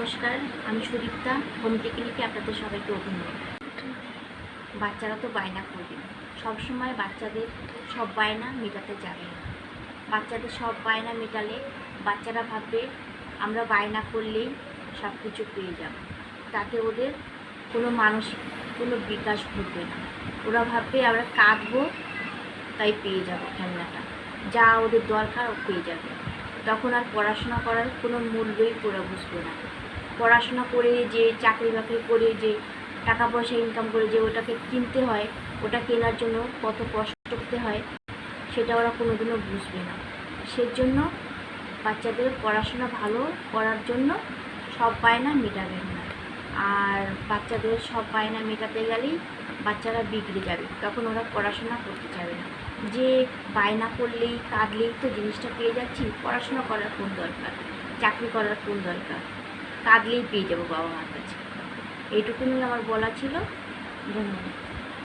নমস্কার, আমি সুদীপ্তা। হোম টেকনিকে আপনাদের সবাইকে অভিনন্দন। বাচ্চারা তো বায়না করবে, সবসময় বাচ্চাদের সব বায়না মেটাতে যাবে না। বাচ্চাদের সব বায়না মেটালে বাচ্চারা ভাববে আমরা বায়না করলেই সব কিছু পেয়ে যাব, তাতে ওদের কোনো মানসিক কোনো বিকাশ ঘটবে না। ওরা ভাববে আমরা কাঁদবো তাই পেয়ে যাব খেলনাটা, যা ওদের দরকার ও পেয়ে যাবে। তখন আর পড়াশোনা করার কোনো মূল্যই ওরা বুঝবে না। পড়াশোনা করে যে চাকরি বাকরি করে যে টাকা পয়সা ইনকাম করে যে ওটাকে কিনতে হয়, ওটা কেনার জন্য কত কষ্ট করতে হয়, সেটা ওরা কোনোদিনও বুঝবে না। সেজন্য বাচ্চাদের পড়াশোনা ভালো করার জন্য সব বায়না মেটাবেন না। আর বাচ্চাদের সব বায়না মেটাতে গেলেই বাচ্চারা বিগড়ে যাবে, তখন ওরা পড়াশোনা করতে চাবে না। যে বায়না করলেই কাঁদলেই তো জিনিসটা পেয়ে যাচ্ছি, পড়াশোনা করার কোন দরকার, চাকরি করার কোন দরকার, কাঁদলেই পেয়ে যাবো বাবা মার কাছে। এইটুকুনি আমার বলা ছিল। ধন্যবাদ।